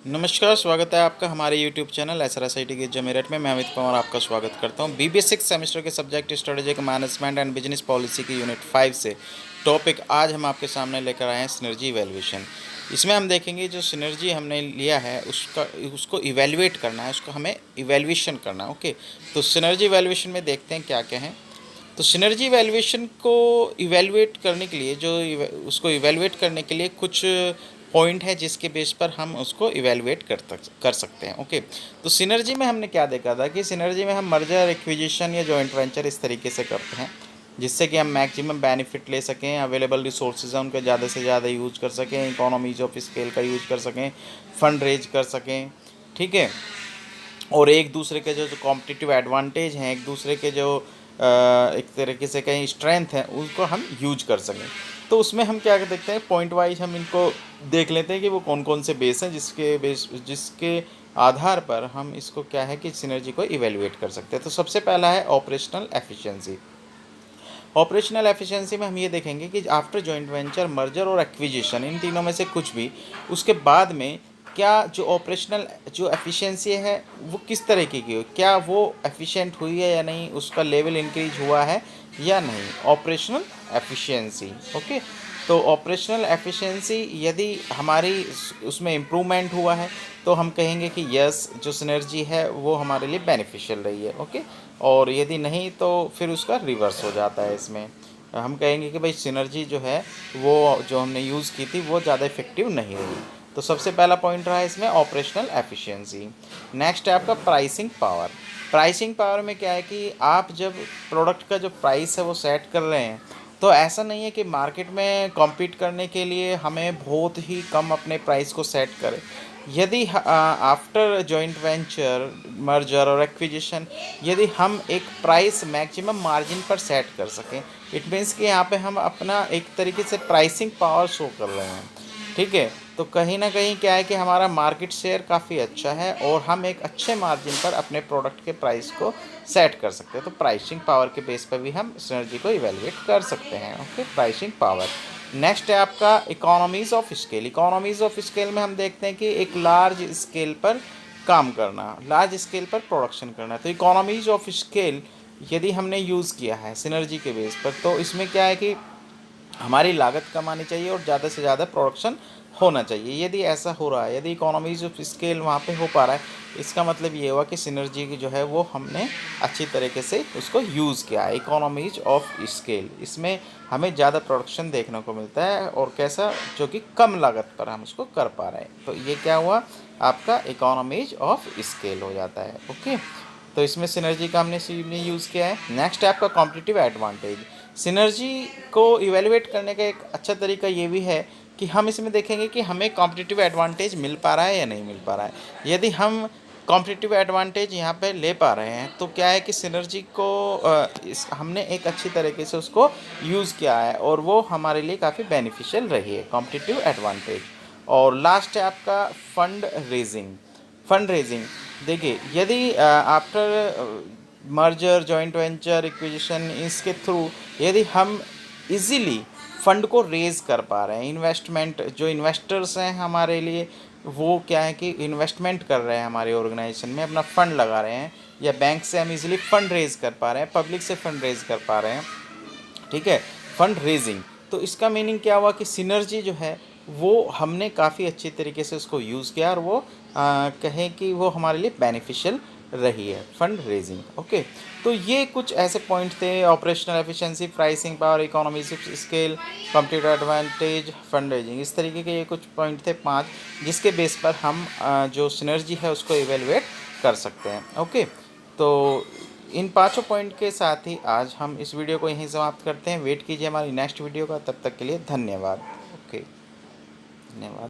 नमस्कार, स्वागत है आपका हमारे यूट्यूब चैनल SRSIT के जो मेरठ में। मैं अमित कुमार आपका स्वागत करता हूं। BBA 6 सेमेस्टर के subject strategic management and business policy की यूनिट 5 से टॉपिक आज हम आपके सामने लेकर आए हैं सिनर्जी इवैल्यूएशन। इसमें हम देखेंगे जो सिनर्जी हमने लिया है उसको इवैल्यूएट करना है, उसको हमें इवैल्यूएशन करना है। ओके, तो सिनर्जी इवैल्यूएशन में देखते हैं क्या क्या है। तो सिनर्जी इवैल्यूएशन को इवैल्यूएट करने के लिए उसको इवैल्यूएट करने के लिए कुछ पॉइंट है जिसके बेस पर हम उसको इवैल्यूएट कर सकते हैं। ओके, तो सिनर्जी में हमने क्या देखा था कि सिनर्जी में हम मर्जर, एक्विजिशन या जॉइंट वेंचर इस तरीके से करते हैं जिससे कि हम मैक्सिमम बेनिफिट ले सकें, अवेलेबल रिसोर्सेज हैं उनका ज़्यादा से ज़्यादा यूज कर सकें, इकोनॉमीज ऑफ स्केल का यूज कर सकें, फंड रेज कर सकें। ठीक है, और एक दूसरे के जो कॉम्पिटिटिव एडवांटेज हैं, एक दूसरे के जो एक तरीके से कहीं स्ट्रेंथ है, उसको हम यूज कर सकें। तो उसमें हम क्या देखते हैं, पॉइंट वाइज हम इनको देख लेते हैं कि वो कौन कौन से बेस हैं जिसके आधार पर हम इसको क्या है कि सिनर्जी को इवेल्युएट कर सकते हैं। तो सबसे पहला है ऑपरेशनल एफिशिएंसी। ऑपरेशनल एफिशिएंसी में हम ये देखेंगे कि आफ्टर जॉइंट वेंचर, मर्जर और एक्विजिशन, इन तीनों में से कुछ भी, उसके बाद में क्या जो ऑपरेशनल जो एफिशिएंसी है वो किस तरीके की हो, क्या वो एफिशिएंट हुई है या नहीं, उसका लेवल इंक्रीज हुआ है या नहीं, ऑपरेशनल एफिशिएंसी। ओके, तो ऑपरेशनल एफिशिएंसी यदि हमारी उसमें इम्प्रूवमेंट हुआ है तो हम कहेंगे कि यस, जो सिनर्जी है वो हमारे लिए बेनिफिशियल रही है। ओके, और यदि नहीं तो फिर उसका रिवर्स हो जाता है। इसमें हम कहेंगे कि भाई सिनर्जी जो है वो जो हमने यूज़ की थी वो ज़्यादा इफेक्टिव नहीं रही। तो सबसे पहला पॉइंट रहा इसमें ऑपरेशनल एफिशिएंसी। नेक्स्ट है आपका प्राइसिंग पावर। प्राइसिंग पावर में क्या है कि आप जब प्रोडक्ट का जो प्राइस है वो सेट कर रहे हैं तो ऐसा नहीं है कि मार्केट में कॉम्पीट करने के लिए हमें बहुत ही कम अपने प्राइस को सेट करें। यदि आफ्टर जॉइंट वेंचर, मर्जर और एक्विजिशन यदि हम एक प्राइस मैक्सिमम मार्जिन पर सेट कर सकें, इट मीन्स कि यहाँ पे हम अपना एक तरीके से प्राइसिंग पावर शो कर रहे हैं। ठीक है, तो कहीं ना कहीं क्या है कि हमारा मार्केट शेयर काफ़ी अच्छा है और हम एक अच्छे मार्जिन पर अपने प्रोडक्ट के प्राइस को सेट कर सकते हैं। तो प्राइसिंग पावर के बेस पर भी हम सिनर्जी को इवेलुएट कर सकते हैं। Okay, pricing power. नेक्स्ट है आपका economies of scale. Economies of scale में हम देखते हैं कि एक लार्ज स्केल पर काम करना, लार्ज स्केल पर प्रोडक्शन करना। तो इकोनॉमीज़ ऑफ स्केल यदि हमने यूज़ किया है सिनर्जी के बेस पर तो इसमें क्या है कि हमारी लागत कम आनी चाहिए और ज़्यादा से ज़्यादा प्रोडक्शन होना चाहिए। यदि ऐसा हो रहा है, यदि इकोनॉमीज ऑफ स्केल वहाँ पे हो पा रहा है, इसका मतलब ये हुआ कि सिनर्जी की जो है वो हमने अच्छी तरीके से उसको यूज़ किया है। इकोनॉमीज ऑफ स्केल, इसमें हमें ज़्यादा प्रोडक्शन देखने को मिलता है और कैसा, जो कि कम लागत पर हम उसको कर पा रहे हैं। तो ये क्या हुआ, आपका इकोनॉमीज ऑफ स्केल हो जाता है। ओके, तो इसमें सिनर्जी का हमने यूज़ किया है। नेक्स्ट है आपका कॉम्पिटिटिव एडवांटेज। सिनर्जी को इवेलुएट करने का एक अच्छा तरीका ये भी है कि हम इसमें देखेंगे कि हमें कॉम्पिटिटिव एडवांटेज मिल पा रहा है या नहीं मिल पा रहा है। यदि हम कॉम्पिटिटिव एडवांटेज यहाँ पे ले पा रहे हैं तो क्या है कि सिनर्जी को हमने एक अच्छी तरीके से उसको यूज़ किया है और वो हमारे लिए काफ़ी बेनिफिशियल रही है, कॉम्पिटिटिव एडवांटेज। और लास्ट है आपका फंड रेजिंग। फंड रेजिंग देखिए, यदि after merger, joint venture, acquisition, इसके थ्रू यदि हम इजीली फंड को रेज़ कर पा रहे हैं, इन्वेस्टमेंट, जो इन्वेस्टर्स हैं हमारे लिए वो क्या है कि इन्वेस्टमेंट कर रहे हैं हमारे ऑर्गेनाइजेशन में, अपना फ़ंड लगा रहे हैं, या बैंक से हम इजीली फ़ंड रेज़ कर पा रहे हैं, पब्लिक से फ़ंड रेज़ कर पा रहे हैं। ठीक है, फंड रेजिंग। तो इसका मीनिंग क्या हुआ कि सिनर्जी जो है वो हमने काफ़ी अच्छी तरीके से उसको यूज़ किया और वो कहें कि वो हमारे लिए बेनिफिशियल रही है, फंड रेजिंग। ओके, तो ये कुछ ऐसे पॉइंट थे, operational efficiency, pricing power, economies of scale, competitive advantage, fund raising. इस तरीके के ये कुछ पॉइंट थे 5 जिसके बेस पर हम जो सिनर्जी है उसको इवेलुएट कर सकते हैं। ओके, तो इन पांचों पॉइंट के साथ ही आज हम इस वीडियो को यहीं समाप्त करते हैं। वेट कीजिए हमारी नेक्स्ट वीडियो का, तब तक के लिए धन्यवाद। ओके, धन्यवाद।